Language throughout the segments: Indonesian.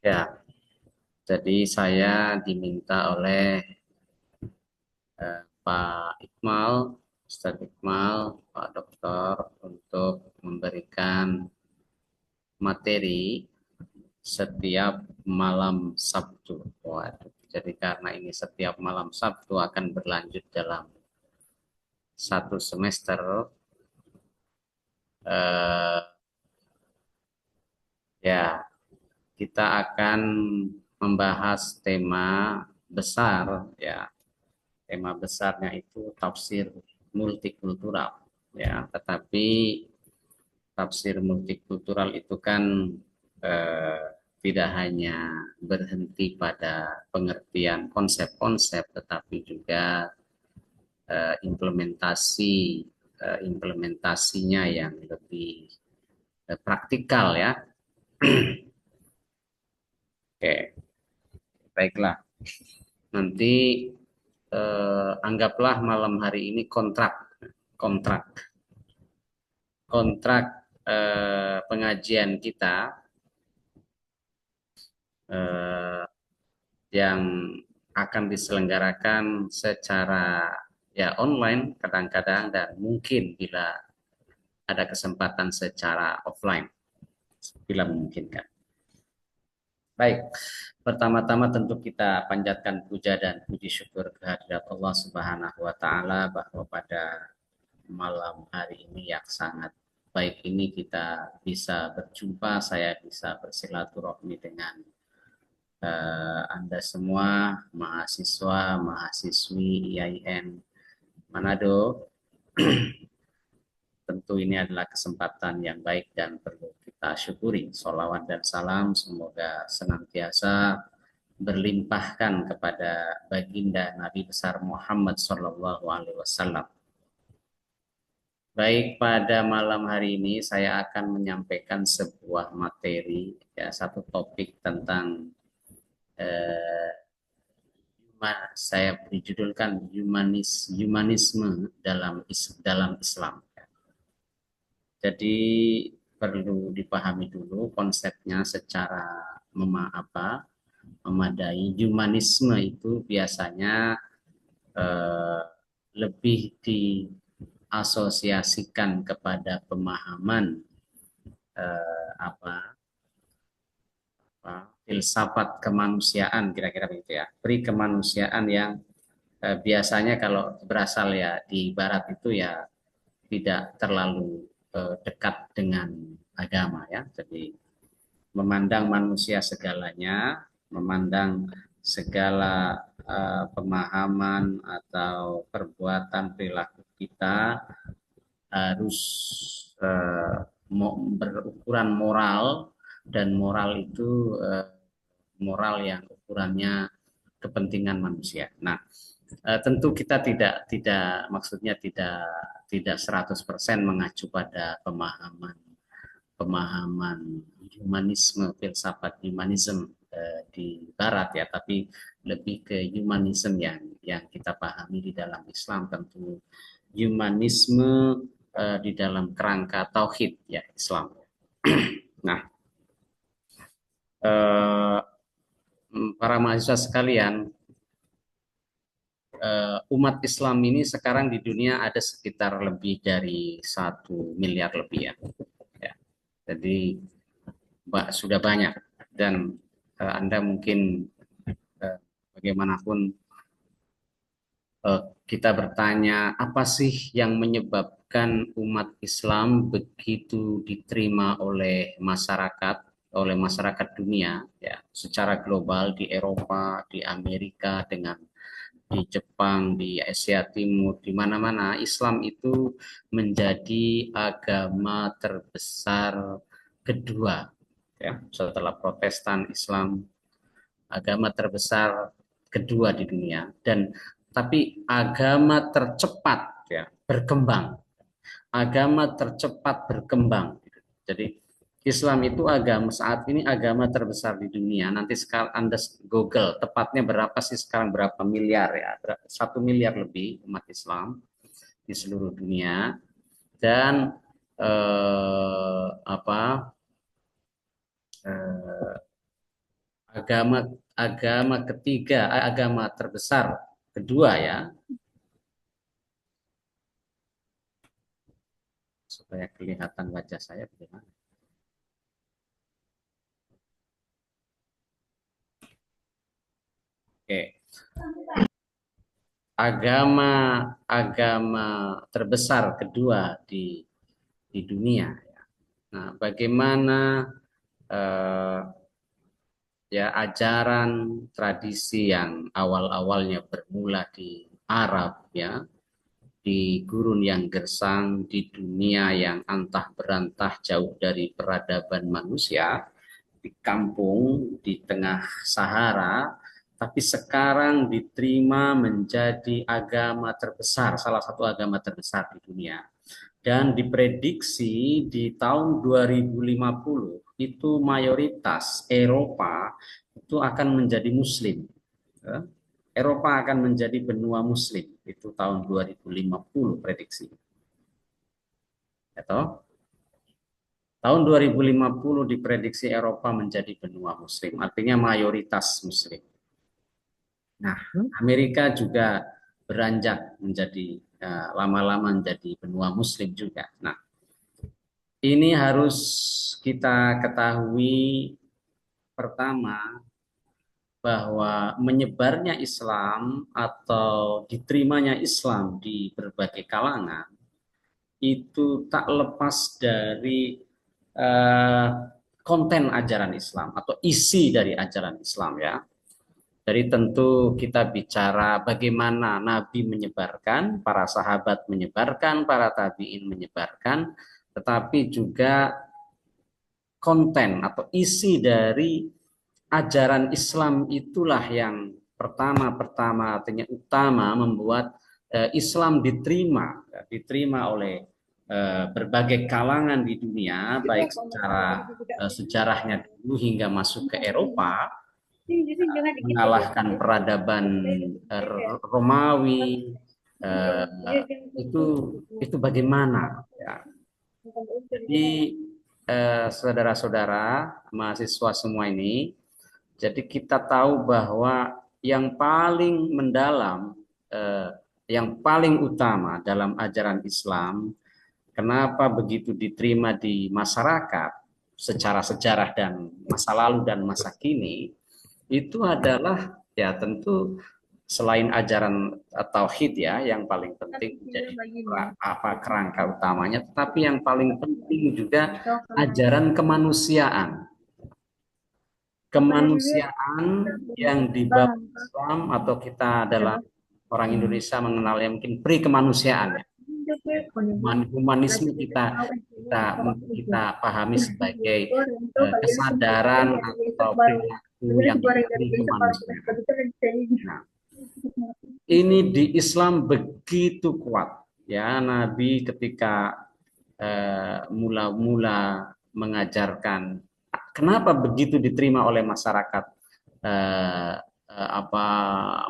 Ya, jadi saya diminta oleh Pak Iqmal, Ustadz Iqmal, Pak Dokter untuk memberikan materi setiap malam Sabtu. Waduh, jadi karena ini setiap malam Sabtu akan berlanjut dalam satu semester, eh, ya kita akan membahas tema besar, ya. Tema besarnya itu tafsir multikultural, ya. Tetapi tafsir multikultural itu kan eh, tidak hanya berhenti pada pengertian konsep-konsep, tetapi juga implementasi implementasinya yang lebih praktikal, ya. Oke, baiklah. Nanti anggaplah malam hari ini kontrak kontrak pengajian kita eh, yang akan diselenggarakan secara ya online kadang-kadang, dan mungkin bila ada kesempatan secara offline bila memungkinkan. Baik, pertama-tama tentu kita panjatkan puja dan puji syukur kehadirat Allah Subhanahu wa taala bahwa pada malam hari ini yang sangat baik ini kita bisa berjumpa, saya bisa bersilaturahmi dengan Anda semua, mahasiswa, mahasiswi IAIN Manado. Tentu ini adalah kesempatan yang baik dan perlu kita syukuri. Salawat dan salam semoga senantiasa berlimpahkan kepada baginda Nabi besar Muhammad Sallallahu Alaihi Wasallam. Baik, pada malam hari ini saya akan menyampaikan sebuah materi, ya, satu topik tentang eh, saya beri judulkan humanisme dalam Islam. Jadi perlu dipahami dulu konsepnya secara memadai. Humanisme itu biasanya eh, lebih diasosiasikan kepada pemahaman eh, apa, filsafat kemanusiaan, kira-kira begitu ya. Pri kemanusiaan yang biasanya kalau berasal ya di Barat itu ya tidak terlalu dekat dengan agama, ya. Jadi memandang manusia segalanya, memandang segala pemahaman atau perbuatan perilaku kita harus berukuran moral, dan moral itu moral yang ukurannya kepentingan manusia. Nah, tentu kita tidak maksudnya tidak 100% mengacu pada pemahaman pemahaman humanisme, filsafat humanisme di Barat, ya, tapi lebih ke humanisme yang kita pahami di dalam Islam. Tentu humanisme di dalam kerangka tauhid, ya, Islam. Nah, eh, para mahasiswa sekalian, umat Islam ini sekarang di dunia ada sekitar lebih dari 1 miliar lebih, ya. Ya. Jadi sudah banyak, dan Anda mungkin bagaimanapun kita bertanya apa sih yang menyebabkan umat Islam begitu diterima oleh masyarakat dunia, ya, secara global, di Eropa, di Amerika, di Jepang, di Asia Timur, di mana-mana Islam itu menjadi agama terbesar kedua, ya, setelah Protestan. Islam agama terbesar kedua di dunia, dan tapi agama tercepat, ya, berkembang, agama tercepat berkembang. Jadi Islam itu agama saat ini agama terbesar di dunia. Nanti sekarang Anda Google tepatnya berapa sih sekarang, berapa miliar, ya, 1 miliar lebih umat Islam di seluruh dunia. Dan eh, apa eh, agama ketiga, agama terbesar kedua ya, supaya kelihatan wajah saya bagaimana. Oke, agama agama terbesar kedua di dunia. Nah, bagaimana eh, ya ajaran tradisi yang awal-awalnya bermula di Arab ya, di gurun yang gersang, di dunia yang antah berantah jauh dari peradaban manusia, di kampung di tengah Sahara, tapi sekarang diterima menjadi agama terbesar, salah satu agama terbesar di dunia. Dan diprediksi di tahun 2050 itu mayoritas Eropa itu akan menjadi Muslim. Ya. Eropa akan menjadi benua Muslim itu tahun 2050 prediksi. Atau tahun 2050 diprediksi Eropa menjadi benua Muslim, artinya mayoritas Muslim. Nah, Amerika juga beranjak menjadi lama-lama menjadi benua Muslim juga. Nah, ini harus kita ketahui pertama bahwa menyebarnya Islam atau diterimanya Islam di berbagai kalangan itu tak lepas dari eh, konten ajaran Islam atau isi dari ajaran Islam ya. Jadi tentu kita bicara bagaimana Nabi menyebarkan, para sahabat menyebarkan, para tabi'in menyebarkan, tetapi juga konten atau isi dari ajaran Islam itulah yang pertama artinya utama membuat Islam diterima oleh berbagai kalangan di dunia, baik secara sejarahnya dulu hingga masuk ke Eropa, mengalahkan peradaban Romawi, eh, itu bagaimana ya. Jadi saudara-saudara mahasiswa semua ini, jadi kita tahu bahwa yang paling mendalam, yang paling utama dalam ajaran Islam, kenapa begitu diterima di masyarakat secara sejarah dan masa lalu dan masa kini, itu adalah ya tentu selain ajaran tauhid ya yang paling penting menjadi kerangka utamanya, tetapi yang paling penting juga ajaran kemanusiaan yang dibawa Islam, atau kita dalam orang Indonesia mengenalnya mungkin pri-kemanusiaan ya. Humanisme kita pahami sebagai kesadaran atau perilaku yang diberi kemanusiaan. Nah, ini di Islam begitu kuat ya. Nabi ketika mula-mula mengajarkan, kenapa begitu diterima oleh masyarakat apa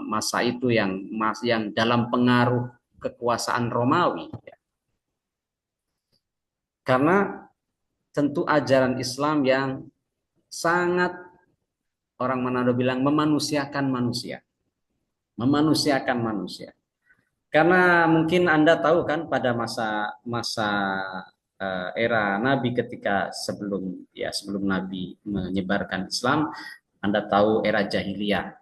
masa itu yang dalam pengaruh kekuasaan Romawi ya. Karena tentu ajaran Islam yang sangat, orang Manado bilang, memanusiakan manusia. Memanusiakan manusia. Karena mungkin Anda tahu kan pada masa era Nabi, ketika sebelum Nabi menyebarkan Islam, Anda tahu era jahiliyah.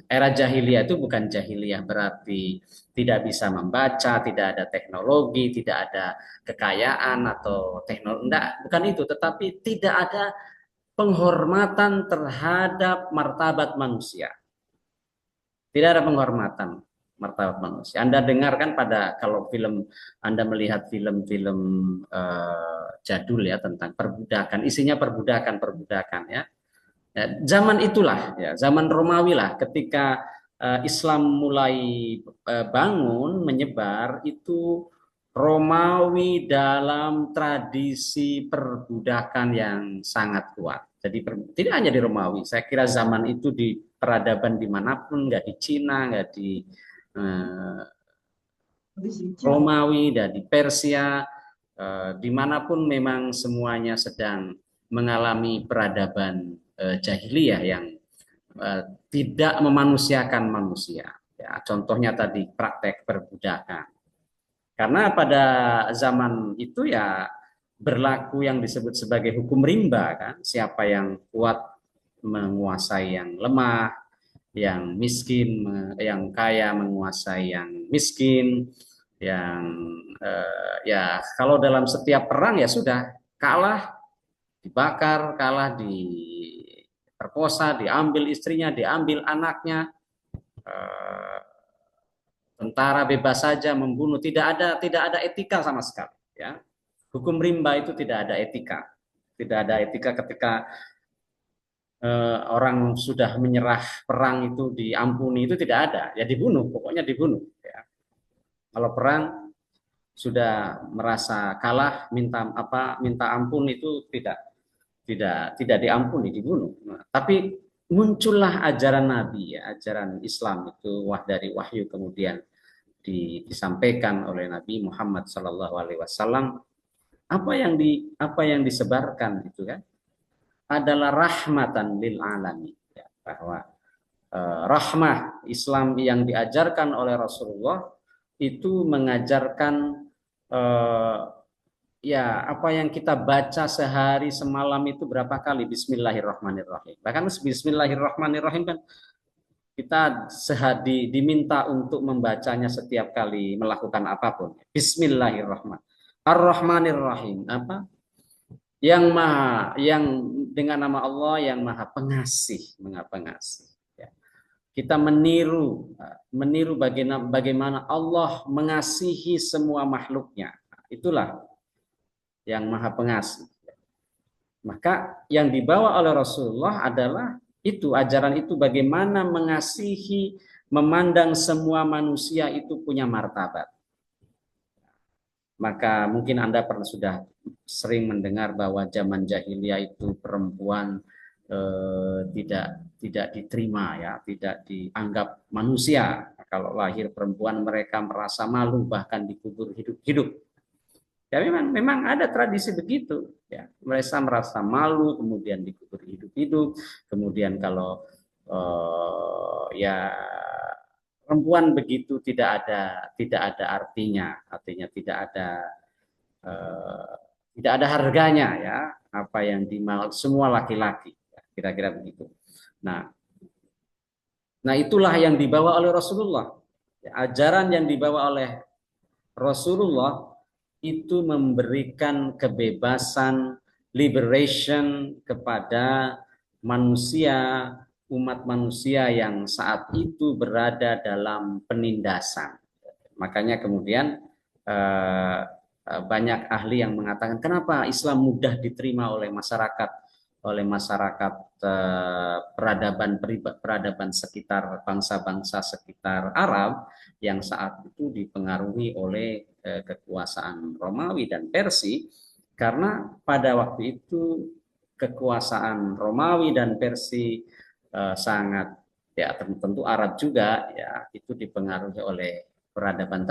Era jahiliyah itu bukan jahiliyah berarti tidak bisa membaca, tidak ada teknologi, tidak ada kekayaan atau teknologi, enggak, bukan itu, tetapi tidak ada penghormatan terhadap martabat manusia. Tidak ada penghormatan martabat manusia. Anda dengarkan kalau Anda melihat film-film jadul ya tentang perbudakan, isinya perbudakan ya. Ya, zaman itulah ya, zaman Romawi lah, ketika Islam mulai bangun menyebar, itu Romawi dalam tradisi perbudakan yang sangat kuat. Jadi tidak hanya di Romawi, saya kira zaman itu di peradaban dimanapun, nggak di Cina, nggak di eh, Romawi, dan di Persia, dimanapun memang semuanya sedang mengalami peradaban jahiliyah yang tidak memanusiakan manusia. Ya, contohnya tadi praktek perbudakan. Karena pada zaman itu ya berlaku yang disebut sebagai hukum rimba kan, siapa yang kuat menguasai yang lemah, yang miskin, yang kaya menguasai yang miskin, yang ya kalau dalam setiap perang ya sudah kalah dibakar, kalah diperkosa, diambil istrinya, diambil anaknya, eh, tentara bebas saja membunuh, tidak ada etika sama sekali. Ya, hukum rimba itu tidak ada etika, tidak ada etika ketika orang sudah menyerah perang itu diampuni itu tidak ada, ya dibunuh, pokoknya dibunuh. Ya. Kalau perang sudah merasa kalah, minta ampun itu tidak diampuni, dibunuh. Nah, tapi muncullah ajaran Nabi, ya, ajaran Islam itu dari wahyu kemudian disampaikan oleh Nabi Muhammad SAW. Apa yang disebarkan itu kan adalah rahmatan lil alamin, ya, bahwa rahmah Islam yang diajarkan oleh Rasulullah itu mengajarkan eh, ya apa yang kita baca sehari semalam itu berapa kali Bismillahirrahmanirrahim. Bahkan Bismillahirrahmanirrahim kan kita sehari diminta untuk membacanya setiap kali melakukan apapun. Bismillahirrahmanirrahim. Ar-Rahmanir-Rahim. Apa? Yang dengan nama Allah yang Maha Pengasih, Maha Pengasih. Ya. Kita meniru bagaimana Allah mengasihi semua makhluknya. Itulah yang Maha Pengasih. Maka yang dibawa oleh Rasulullah adalah itu, ajaran itu bagaimana mengasihi, memandang semua manusia itu punya martabat. Maka mungkin Anda sudah sering mendengar bahwa zaman jahiliyah itu perempuan tidak diterima, ya, tidak dianggap manusia. Kalau lahir perempuan mereka merasa malu, bahkan dikubur hidup-hidup. Ya memang ada tradisi begitu, ya. Mereka merasa malu, kemudian dikubur hidup-hidup. Kemudian kalau ya perempuan begitu tidak ada artinya eh, tidak ada harganya, ya, apa yang dimau semua laki-laki, ya, kira-kira begitu. Nah, itulah yang dibawa oleh Rasulullah. Ya, ajaran yang dibawa oleh Rasulullah itu memberikan kebebasan, liberation kepada manusia, umat manusia yang saat itu berada dalam penindasan. Makanya kemudian banyak ahli yang mengatakan kenapa Islam mudah diterima oleh masyarakat peradaban sekitar bangsa-bangsa sekitar Arab yang saat itu dipengaruhi oleh kekuasaan Romawi dan Persia, karena pada waktu itu kekuasaan Romawi dan Persia sangat, ya, tentu Arab juga, ya, itu dipengaruhi oleh peradaban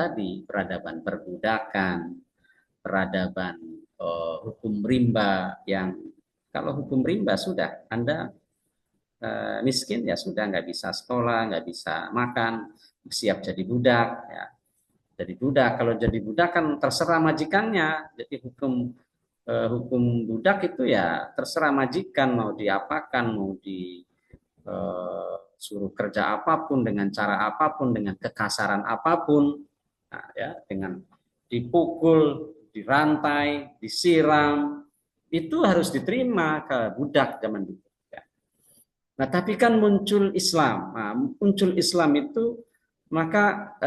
perbudakan, peradaban hukum rimba, yang kalau hukum rimba sudah Anda miskin ya sudah, nggak bisa sekolah, nggak bisa makan, siap jadi budak, ya. Jadi budak, kalau jadi budak kan terserah majikannya. Jadi hukum budak itu ya terserah majikan mau diapakan, mau disuruh kerja apapun, dengan cara apapun, dengan kekasaran apapun, nah, ya, dengan dipukul, dirantai, disiram, itu harus diterima ke budak zaman dulu. Nah, tapi kan muncul Islam. Nah, muncul Islam itu, maka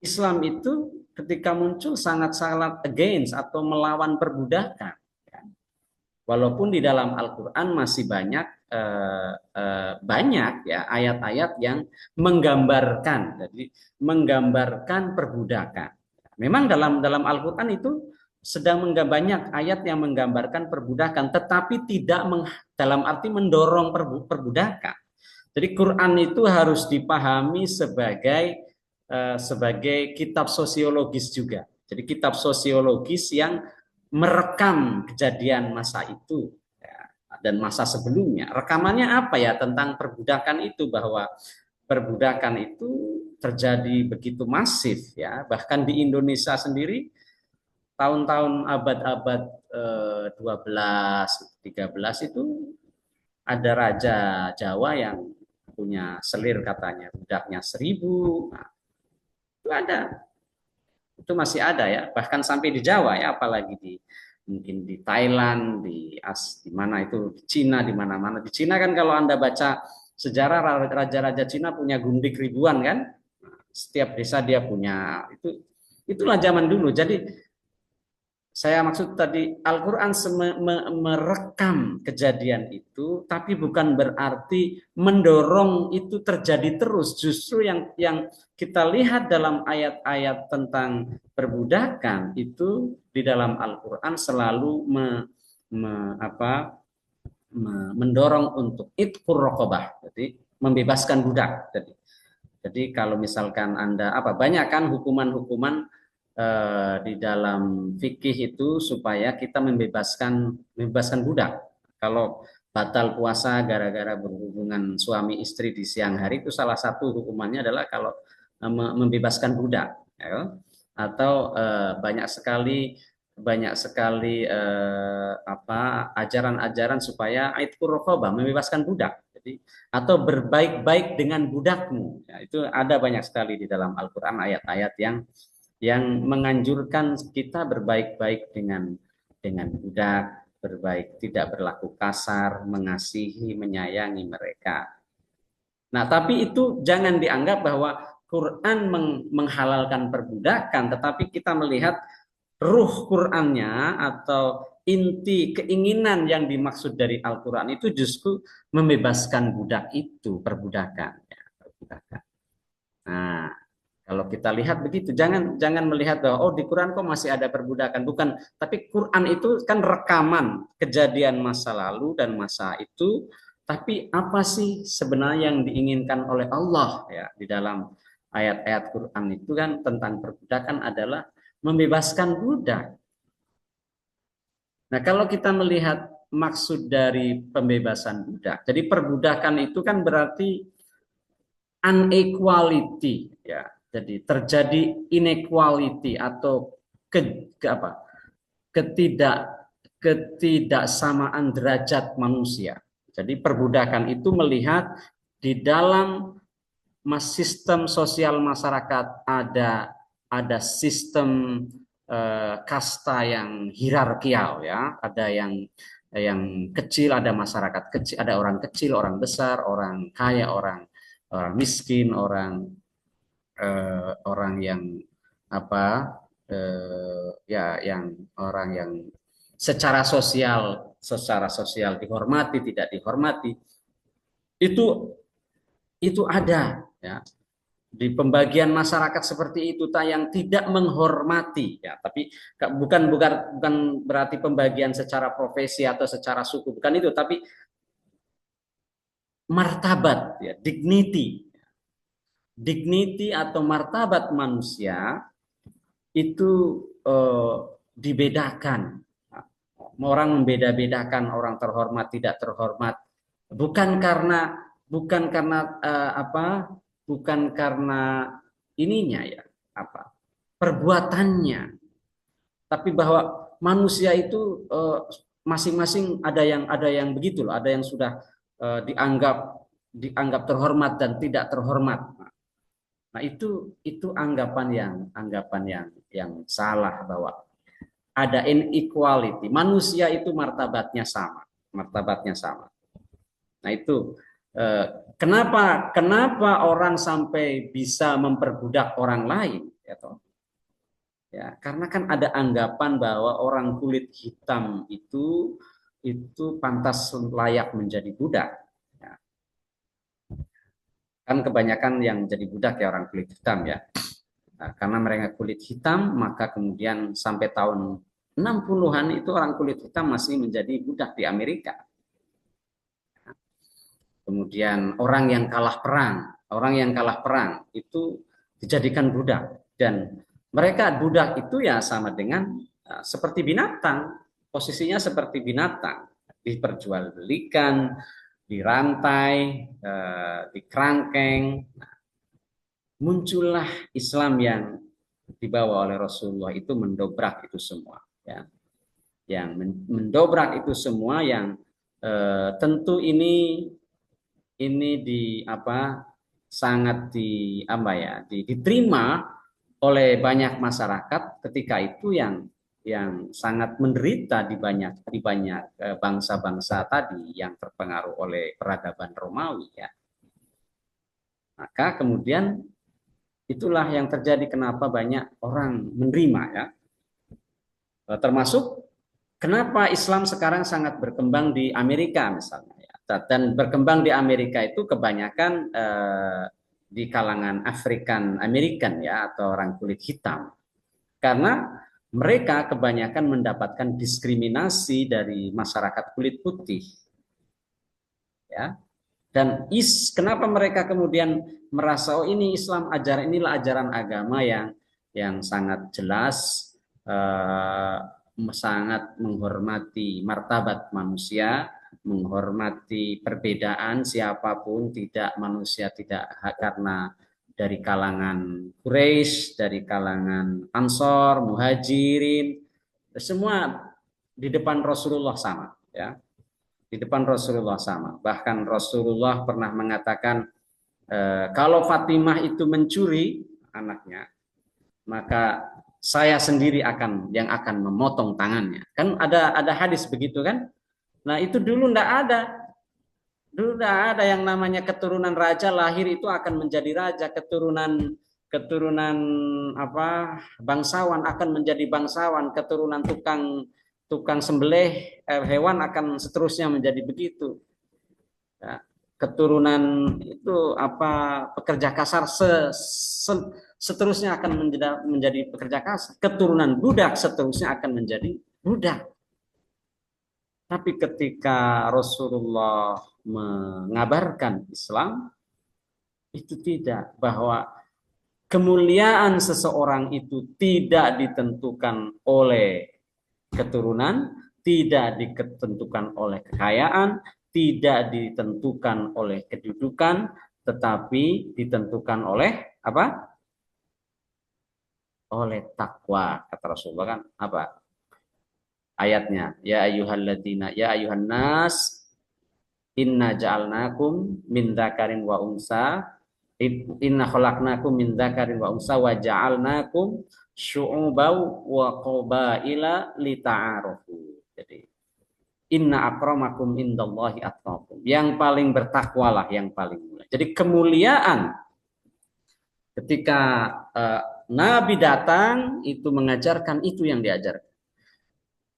Islam itu ketika muncul sangat-sangat against atau melawan perbudakan. Walaupun di dalam Al-Quran masih banyak ya ayat-ayat yang menggambarkan, jadi menggambarkan perbudakan. Memang dalam Al-Quran itu sedang banyak ayat yang menggambarkan perbudakan, tetapi tidak dalam arti mendorong perbudakan. Jadi Quran itu harus dipahami sebagai kitab sosiologis juga. Jadi kitab sosiologis yang merekam kejadian masa itu, ya. dan masa sebelumnya. Rekamannya apa ya tentang perbudakan itu, bahwa perbudakan itu terjadi begitu masif ya, bahkan di Indonesia sendiri tahun-tahun abad-abad 12, 13 itu ada raja Jawa yang punya selir, katanya budaknya 1.000. Nah, itu ada, itu masih ada ya, bahkan sampai di Jawa ya, apalagi di mungkin di Thailand, di mana itu, di Cina, di mana-mana. Di Cina kan kalau Anda baca sejarah, raja-raja Cina punya gundik ribuan kan. Setiap desa dia punya. Itulah zaman dulu. Jadi saya maksud tadi, Al-Quran merekam kejadian itu, tapi bukan berarti mendorong itu terjadi terus. Justru yang kita lihat dalam ayat-ayat tentang perbudakan itu di dalam Al-Quran selalu mendorong untuk itqur raqabah, jadi membebaskan budak. Jadi kalau misalkan Anda banyak kan hukuman-hukuman di dalam fikih itu supaya kita membebaskan budak. Kalau batal puasa gara-gara berhubungan suami istri di siang hari, itu salah satu hukumannya adalah kalau membebaskan budak, ya. Atau banyak sekali ajaran-ajaran supaya aitqur raqabah, membebaskan budak. Jadi atau berbaik-baik dengan budakmu. Ya, itu ada banyak sekali di dalam Al-Qur'an ayat-ayat yang menganjurkan kita berbaik-baik dengan budak, berbaik, tidak berlaku kasar, mengasihi, menyayangi mereka. Nah, tapi itu jangan dianggap bahwa Quran menghalalkan perbudakan, tetapi kita melihat ruh Qurannya atau inti keinginan yang dimaksud dari Al-Quran itu justru membebaskan budak itu, perbudakan. Ya, perbudakan. Nah, kalau kita lihat begitu, jangan melihat bahwa di Quran kok masih ada perbudakan, bukan. Tapi Quran itu kan rekaman kejadian masa lalu dan masa itu. Tapi apa sih sebenarnya yang diinginkan oleh Allah ya di dalam ayat-ayat Quran itu kan tentang perbudakan adalah membebaskan budak. Nah, kalau kita melihat maksud dari pembebasan budak, jadi perbudakan itu kan berarti unequality ya. Jadi terjadi inequality atau ketidak ketidaksamaan derajat manusia. Jadi perbudakan itu melihat di dalam sistem sosial masyarakat ada sistem kasta yang hierarkial ya, ada yang kecil, ada masyarakat kecil, ada orang kecil, orang besar, orang kaya, orang miskin, orang yang yang orang yang secara sosial dihormati, tidak dihormati, itu ada ya di pembagian masyarakat seperti itu, yang tidak menghormati ya. Tapi bukan berarti pembagian secara profesi atau secara suku, bukan itu, tapi martabat ya, dignity atau martabat manusia itu dibedakan. Orang membeda-bedakan orang terhormat tidak terhormat bukan karena bukan karena ininya ya perbuatannya, tapi bahwa manusia itu masing-masing ada yang begitu loh, ada yang sudah dianggap terhormat dan tidak terhormat. Nah, itu anggapan yang salah, bahwa ada inequality. Manusia itu martabatnya sama, Nah, itu kenapa orang sampai bisa memperbudak orang lain, ya toh? Ya, karena kan ada anggapan bahwa orang kulit hitam itu pantas layak menjadi budak. Ya. Kan kebanyakan yang jadi budak ya orang kulit hitam ya. Nah, karena mereka kulit hitam, maka kemudian sampai tahun 60-an itu orang kulit hitam masih menjadi budak di Amerika. Kemudian orang yang kalah perang itu dijadikan budak, dan mereka budak itu ya sama dengan seperti binatang, posisinya seperti binatang. diperjualbelikan, dirantai, di kerangkeng. Muncullah Islam yang dibawa oleh Rasulullah itu mendobrak itu semua, ya. Yang mendobrak itu semua yang tentu ini di apa sangat diterima oleh banyak masyarakat ketika itu yang sangat menderita di banyak bangsa-bangsa tadi yang terpengaruh oleh peradaban Romawi, ya. Maka kemudian itulah yang terjadi kenapa banyak orang menerima, ya. Termasuk kenapa Islam sekarang sangat berkembang di Amerika misalnya, ya. Dan berkembang di Amerika itu kebanyakan di kalangan African American, ya, atau orang kulit hitam. Karena mereka kebanyakan mendapatkan diskriminasi dari masyarakat kulit putih, ya. Dan kenapa mereka kemudian merasa, oh, ini Islam, inilah ajaran agama yang sangat jelas, eh, sangat menghormati martabat manusia, menghormati perbedaan siapapun, tidak manusia tidak karena dari kalangan Quraisy, dari kalangan Ansor, Muhajirin, semua di depan Rasulullah sama, ya. Di depan Rasulullah sama. Bahkan Rasulullah pernah mengatakan, kalau Fatimah itu mencuri anaknya, maka saya sendiri yang akan memotong tangannya. Kan ada hadis begitu kan? Nah, itu dulu enggak ada. Dulu enggak ada yang namanya keturunan raja lahir itu akan menjadi raja, keturunan keturunan bangsawan akan menjadi bangsawan, keturunan tukang tukang sembelih hewan akan seterusnya menjadi begitu. Ya, keturunan itu pekerja kasar seterusnya akan menjadi pekerja kasar, keturunan budak seterusnya akan menjadi budak. Tapi ketika Rasulullah mengabarkan Islam, itu tidak, bahwa kemuliaan seseorang itu tidak ditentukan oleh keturunan, tidak ditentukan oleh kekayaan, tidak ditentukan oleh kedudukan, tetapi ditentukan oleh apa? Oleh takwa, kata Rasulullah kan apa? Ayatnya, ya ayuhan nas, inna ja'alnakum min dzakarin wa unsa, inna khalaqnakum min dzakarin wa unsa wa ja'alnakum syu'uban wa qabaila lita'arafu. Jadi inna akramakum indallahi atqakum. Yang paling bertakwalah yang paling mulia. Jadi kemuliaan ketika Nabi datang itu mengajarkan itu yang diajarkan.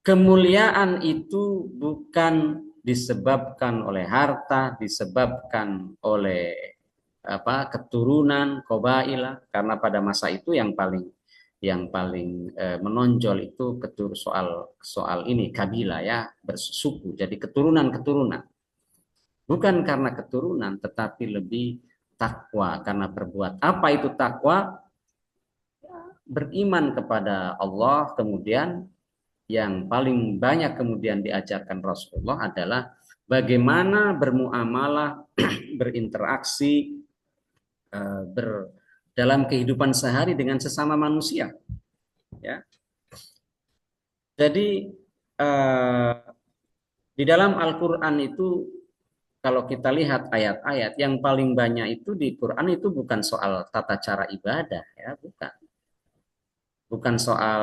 Kemuliaan itu bukan disebabkan oleh harta, disebabkan oleh keturunan, qabaila, karena pada masa itu yang paling menonjol itu soal ini kabilah, ya, bersuku. Jadi keturunan bukan karena keturunan, tetapi lebih takwa karena berbuat. Apa itu takwa? Beriman kepada Allah. Kemudian yang paling banyak kemudian diajarkan Rasulullah adalah bagaimana bermuamalah, berinteraksi, dalam kehidupan sehari dengan sesama manusia, ya. Jadi di dalam Al-Quran itu, kalau kita lihat ayat-ayat yang paling banyak itu di Quran itu bukan soal tata cara ibadah, ya, bukan soal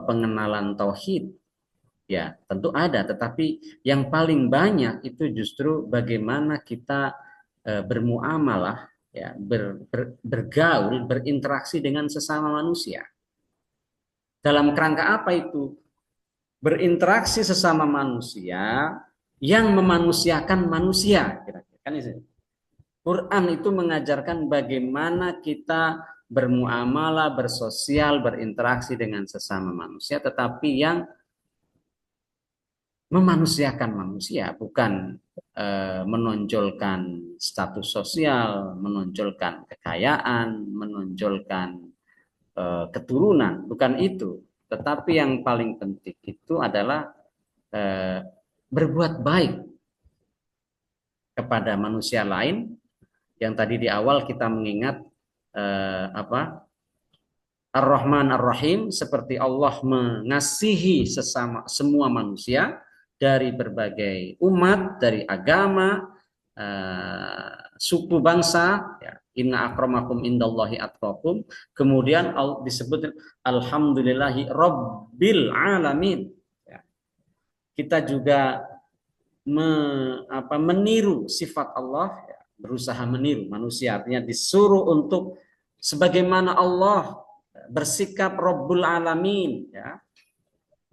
pengenalan tauhid, ya, tentu ada, tetapi yang paling banyak itu justru bagaimana kita bermuamalah, ya, bergaul, berinteraksi dengan sesama manusia. Dalam kerangka apa itu? Berinteraksi sesama manusia yang memanusiakan manusia. Kan itu. Quran itu mengajarkan bagaimana kita bermuamalah, bersosial, berinteraksi dengan sesama manusia, tetapi yang memanusiakan manusia, bukan menonjolkan status sosial, menonjolkan kekayaan, menonjolkan keturunan, bukan itu. Tetapi yang paling penting itu adalah berbuat baik kepada manusia lain, yang tadi di awal kita mengingat apa, Ar-Rahman Ar-Rahim, seperti Allah mengasihi sesama semua manusia dari berbagai umat, dari agama, suku bangsa, ya. Inna akramakum indallahi atqakum. Kemudian disebut alhamdulillahi rabbil alamin. Ya. Kita juga meniru sifat Allah, ya, berusaha meniru manusia, artinya disuruh untuk sebagaimana Allah bersikap Rabbul Alamin, ya,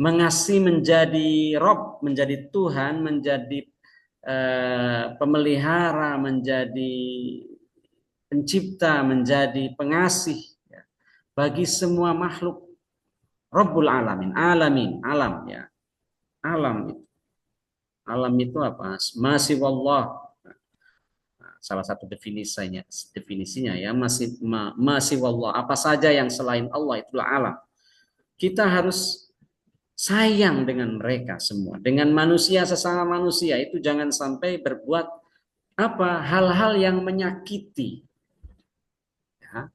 mengasihi, menjadi Rob, menjadi Tuhan, menjadi pemelihara, menjadi pencipta, menjadi pengasih, ya, bagi semua makhluk. Rabbul Alamin, alamin, alam, ya, alam itu. Alam itu apa? Masih wallah. Salah satu definisinya ya, masih wallah, apa saja yang selain Allah itulah alam. Kita harus sayang dengan mereka semua, dengan manusia, sesama manusia itu jangan sampai berbuat apa hal-hal yang menyakiti, ya.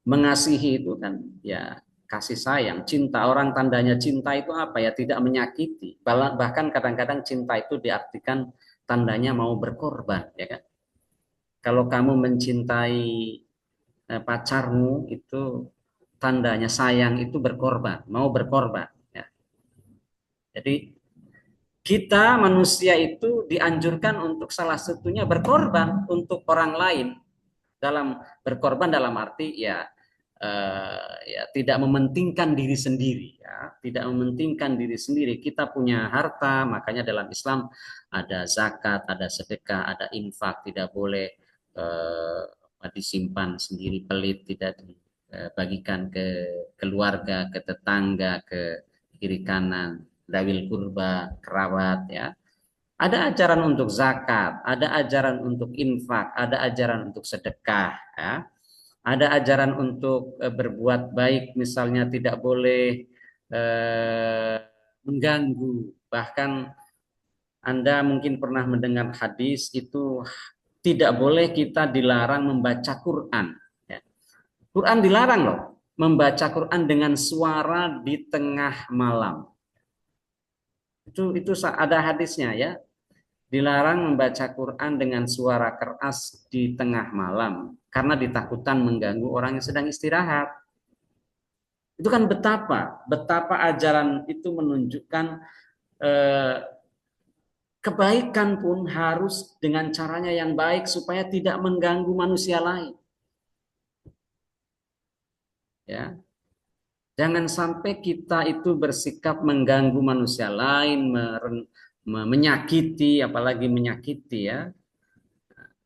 Mengasihi itu kan ya kasih sayang, cinta. Orang tandanya cinta itu apa ya, tidak menyakiti. Bahkan kadang-kadang cinta itu diartikan tandanya mau berkorban, ya kan. Kalau kamu mencintai pacarmu, itu tandanya sayang itu berkorban, mau berkorban, ya. Jadi kita manusia itu dianjurkan untuk salah satunya berkorban untuk orang lain. Dalam berkorban dalam arti ya, ya tidak mementingkan diri sendiri, ya, tidak mementingkan diri sendiri. Kita punya harta, makanya dalam Islam ada zakat, ada sedekah, ada infak. Tidak boleh disimpan sendiri pelit, tidak dibagikan ke keluarga, ke tetangga, ke kiri kanan, dawil kurba, kerabat, ya. Ada ajaran untuk zakat, ada ajaran untuk infak, ada ajaran untuk sedekah, ya. Ada ajaran untuk berbuat baik, misalnya tidak boleh mengganggu. Bahkan Anda mungkin pernah mendengar hadis itu, tidak boleh kita dilarang membaca Quran. Ya. Quran dilarang loh, membaca Quran dengan suara di tengah malam. Itu ada hadisnya ya. Dilarang membaca Quran dengan suara keras di tengah malam karena ditakutkan mengganggu orang yang sedang istirahat. Itu kan betapa ajaran itu menunjukkan eh, kebaikan pun harus dengan caranya yang baik supaya tidak mengganggu manusia lain. Ya, jangan sampai kita itu bersikap mengganggu manusia lain, menyakiti, apalagi menyakiti, ya.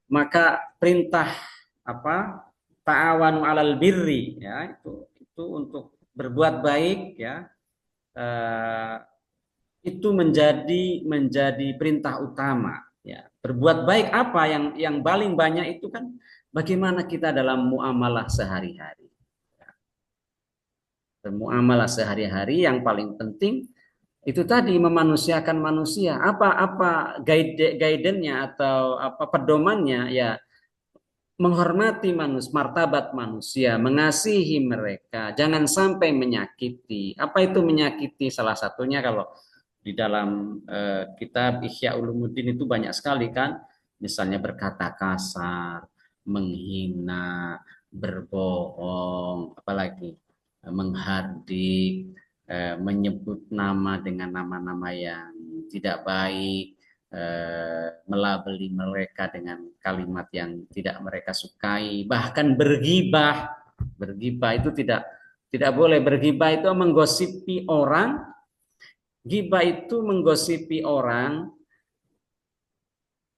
Maka perintah apa, ta'awanu 'alal birri, ya, itu untuk berbuat baik, ya, eh, itu menjadi perintah utama, ya. Berbuat baik apa yang paling banyak itu kan bagaimana kita dalam muamalah sehari-hari. Muamalah sehari-hari yang paling penting itu tadi memanusiakan manusia. Apa guide-nya atau apa pedomannya, ya, menghormati martabat manusia, mengasihi mereka, jangan sampai menyakiti. Apa itu menyakiti? Salah satunya kalau di dalam kitab Ihya Ulumuddin itu banyak sekali kan, misalnya berkata kasar, menghina, berbohong, apalagi menghardik, menyebut nama dengan nama-nama yang tidak baik, melabeli mereka dengan kalimat yang tidak mereka sukai, bahkan bergibah. Bergibah itu tidak boleh. Bergibah itu menggosipi orang. Gibah itu menggosipi orang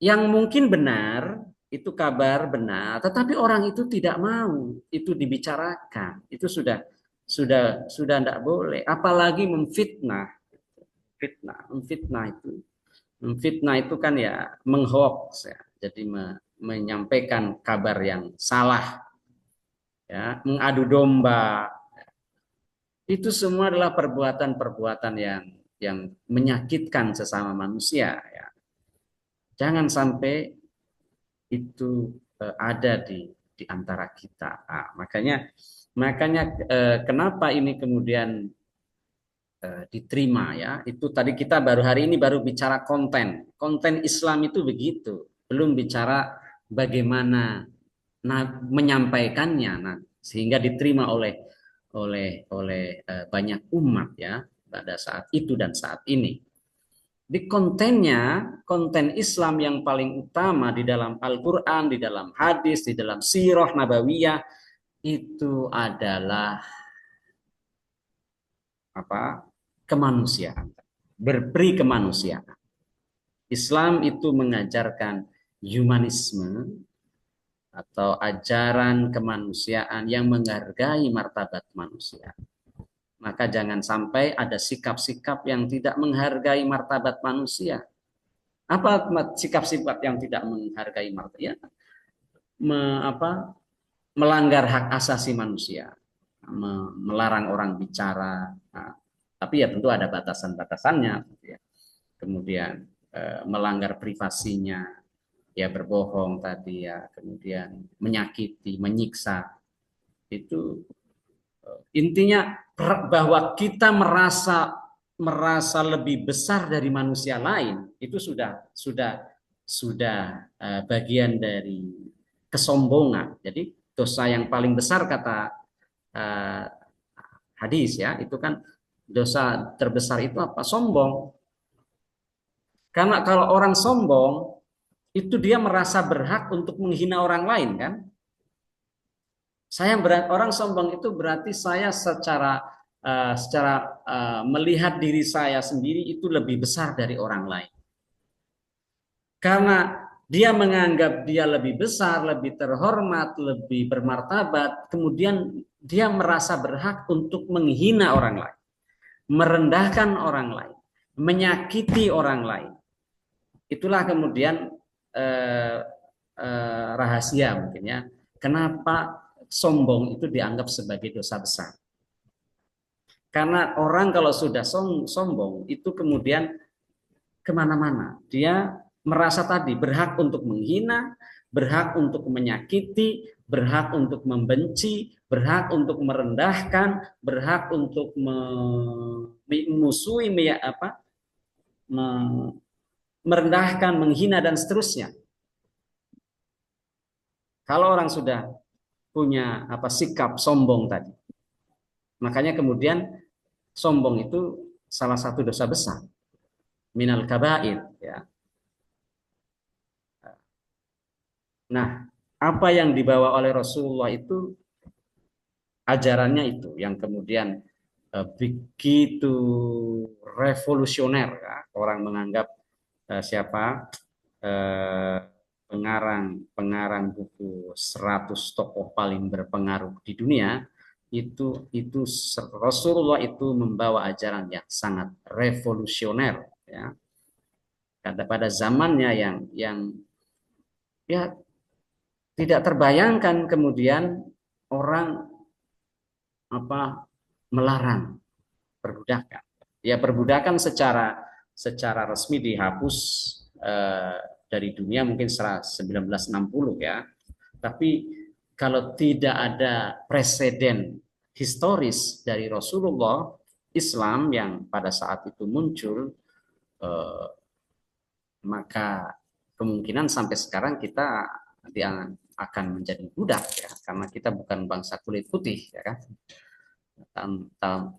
yang mungkin benar, itu kabar benar, tetapi orang itu tidak mau itu dibicarakan. Itu sudah tidak boleh. Apalagi memfitnah. Memfitnah itu kan ya menghoax, ya. Jadi menyampaikan kabar yang salah, ya, mengadu domba. Itu semua adalah perbuatan-perbuatan yang menyakitkan sesama manusia. Ya. Jangan sampai itu ada di antara kita. Nah, makanya kenapa ini kemudian diterima ya? Itu tadi kita baru hari ini baru bicara konten. Konten Islam itu begitu. Belum bicara bagaimana menyampaikannya, sehingga diterima oleh banyak umat ya pada saat itu dan saat ini. Di kontennya, konten Islam yang paling utama di dalam Al-Quran, di dalam hadis, di dalam sirah nabawiyah itu adalah apa? Kemanusiaan, berperi kemanusiaan. Islam itu mengajarkan humanisme atau ajaran kemanusiaan yang menghargai martabat manusia. Maka jangan sampai ada sikap-sikap yang tidak menghargai martabat manusia. Apa sikap-sikap yang tidak menghargai martabat? Ya, melanggar hak asasi manusia, melarang orang bicara. Nah, tapi ya tentu ada batasan-batasannya. Ya. Kemudian melanggar privasinya, ya berbohong tadi ya, kemudian menyakiti, menyiksa. Itu intinya bahwa kita merasa lebih besar dari manusia lain itu sudah bagian dari kesombongan. Jadi dosa yang paling besar kata uh, hadis ya itu kan dosa terbesar itu apa? Sombong. Karena kalau orang sombong itu dia merasa berhak untuk menghina orang lain kan? Orang sombong itu berarti saya secara melihat diri saya sendiri itu lebih besar dari orang lain. Karena dia menganggap dia lebih besar, lebih terhormat, lebih bermartabat, kemudian dia merasa berhak untuk menghina orang lain, merendahkan orang lain, menyakiti orang lain. Itulah kemudian rahasia mungkin ya. Kenapa sombong itu dianggap sebagai dosa besar? Karena orang kalau sudah sombong itu kemudian kemana-mana. Dia merasa tadi berhak untuk menghina, berhak untuk menyakiti, berhak untuk membenci, berhak untuk merendahkan, berhak untuk memusuhi, merendahkan, menghina dan seterusnya. Kalau orang sudah punya sikap sombong tadi, makanya kemudian sombong itu salah satu dosa besar, minal kabair ya. Nah, apa yang dibawa oleh Rasulullah itu ajarannya itu yang kemudian begitu revolusioner ya. Orang menganggap siapa pengarang buku 100 tokoh paling berpengaruh di dunia itu Rasulullah itu membawa ajaran yang sangat revolusioner ya. Pada zamannya yang ya tidak terbayangkan kemudian orang melarang perbudakan. Ya perbudakan secara resmi dihapus dari dunia mungkin 1960 ya. Tapi kalau tidak ada preseden historis dari Rasulullah, Islam yang pada saat itu muncul, maka kemungkinan sampai sekarang kita akan menjadi budak ya, karena kita bukan bangsa kulit putih ya kan.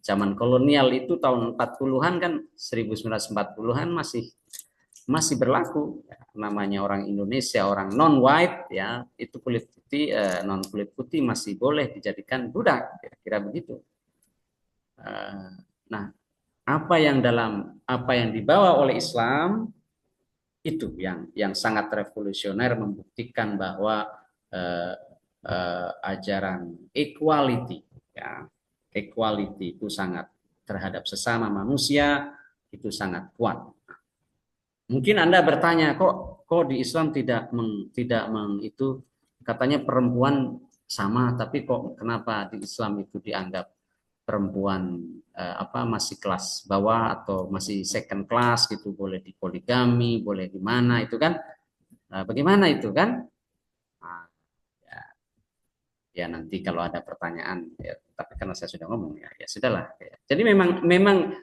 Zaman kolonial itu tahun 40-an kan, 1940-an masih berlaku ya, namanya orang Indonesia, orang non white ya, itu kulit putih non kulit putih masih boleh dijadikan budak kira-kira begitu. Nah, apa yang dibawa oleh Islam itu yang sangat revolusioner, membuktikan bahwa ajaran equality ya, equality itu sangat terhadap sesama manusia itu sangat kuat. Mungkin Anda bertanya, kok di Islam tidak katanya perempuan sama, tapi kok kenapa di Islam itu dianggap perempuan masih kelas bawah atau masih second class gitu, boleh di poligami, boleh di mana itu kan. Bagaimana itu kan? Nah, ya, ya nanti kalau ada pertanyaan ya, tapi karena saya sudah ngomong ya, ya sudahlah. Ya. Jadi memang memang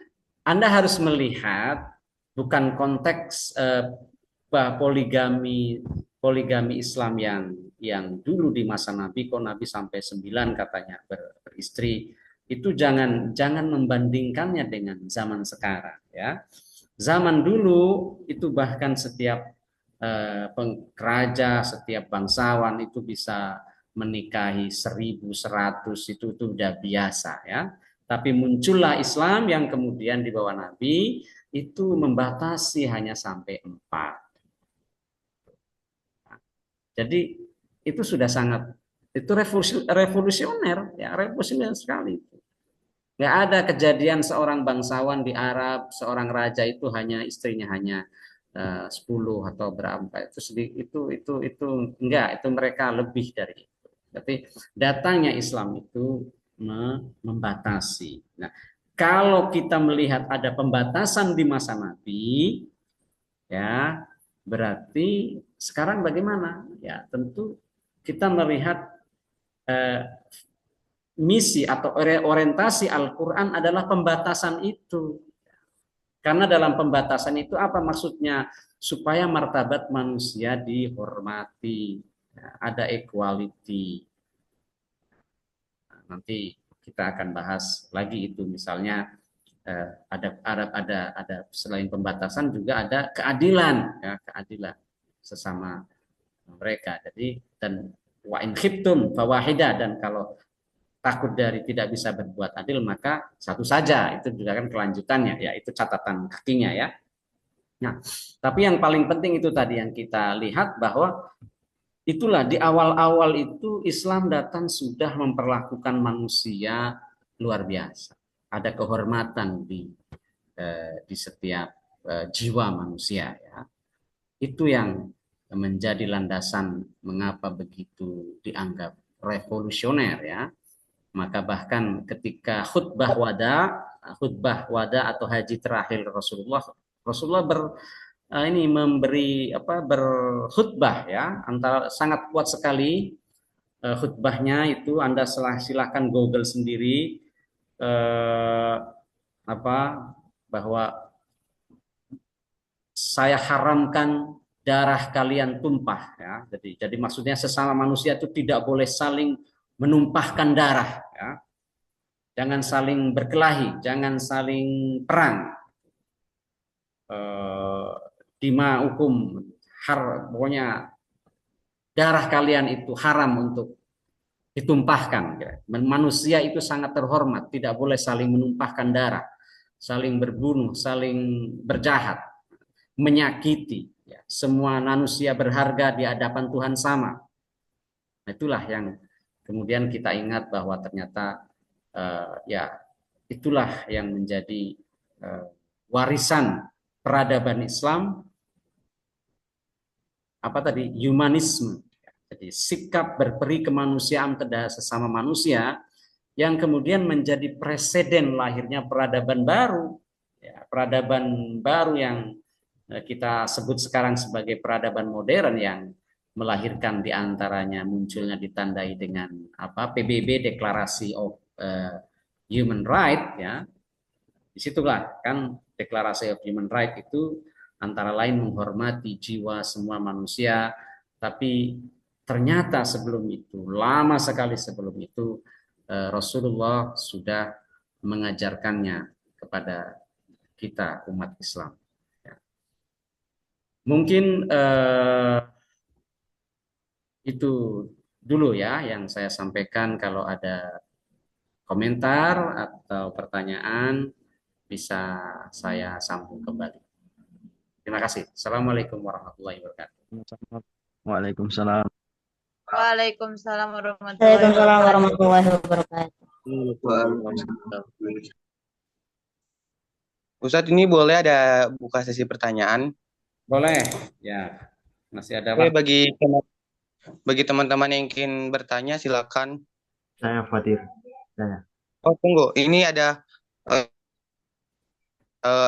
Anda harus melihat bukan konteks poligami poligami Islam yang dulu di masa Nabi, kok Nabi sampai 9 katanya beristri, itu jangan membandingkannya dengan zaman sekarang ya. Zaman dulu itu bahkan setiap raja, setiap bangsawan itu bisa menikahi 1.100, itu udah biasa ya. Tapi muncullah Islam yang kemudian di bawah Nabi itu membatasi hanya sampai 4. Jadi itu sudah sangat, itu revolusioner ya, revolusioner sekali. Nggak ada kejadian seorang bangsawan di Arab, seorang raja itu hanya istrinya hanya 10 atau berapa, itu enggak, itu mereka lebih dari itu. Tapi datangnya Islam itu membatasi. Nah, kalau kita melihat ada pembatasan di masa Nabi, ya berarti sekarang bagaimana? Ya tentu kita melihat eh, misi atau orientasi Al-Quran adalah pembatasan itu. Karena dalam pembatasan itu apa maksudnya? Supaya martabat manusia dihormati, ya, ada equality. Nah, nanti kita akan bahas lagi itu, misalnya ada selain pembatasan juga ada keadilan, ya, keadilan sesama mereka. Jadi dan wa in khiftum fawahida, dan kalau takut dari tidak bisa berbuat adil maka satu saja, itu juga kan kelanjutannya ya, itu catatan kakinya ya. Nah, tapi yang paling penting itu tadi yang kita lihat bahwa itulah di awal-awal itu Islam datang sudah memperlakukan manusia luar biasa. Ada kehormatan di setiap jiwa manusia ya. Itu yang menjadi landasan mengapa begitu dianggap revolusioner ya. Maka bahkan ketika khutbah wada atau haji terakhir Rasulullah ini memberi berkhutbah ya, antara sangat kuat sekali khutbahnya itu. Anda silahkan Google sendiri eh, apa bahwa saya haramkan darah kalian tumpah ya. Jadi maksudnya sesama manusia itu tidak boleh saling menumpahkan darah ya. Jangan saling berkelahi, jangan saling perang. Dima hukum pokoknya darah kalian itu haram untuk ditumpahkan. Manusia itu sangat terhormat, tidak boleh saling menumpahkan darah, saling berbunuh, saling berjahat, menyakiti. Semua manusia berharga di hadapan Tuhan sama. Itulah yang kemudian kita ingat bahwa ternyata ya itulah yang menjadi warisan peradaban Islam, humanisme. Jadi sikap berperi kemanusiaan terhadap sesama manusia yang kemudian menjadi presiden lahirnya peradaban baru. Ya, peradaban baru yang kita sebut sekarang sebagai peradaban modern, yang melahirkan diantaranya munculnya ditandai dengan PBB, Deklarasi of Human Right ya. Disitulah kan Deklarasi of Human Right itu antara lain menghormati jiwa semua manusia. Tapi ternyata sebelum itu, lama sekali sebelum itu, Rasulullah sudah mengajarkannya kepada kita umat Islam. Ya. Mungkin itu dulu ya yang saya sampaikan. Kalau ada komentar atau pertanyaan bisa saya sambung kembali. Terima kasih. Assalamualaikum warahmatullahi wabarakatuh. Waalaikumsalam. Waalaikumsalam warahmatullahi Waalaikumsalam wabarakatuh. warahmatullahi wabarakatuh. Ustadz, ini boleh ada buka sesi pertanyaan? Boleh, ya. Masih ada Oke, waktu. bagi teman-teman yang ingin bertanya, silakan. Saya Fatir. Saya. Oh, tunggu. Ini eh,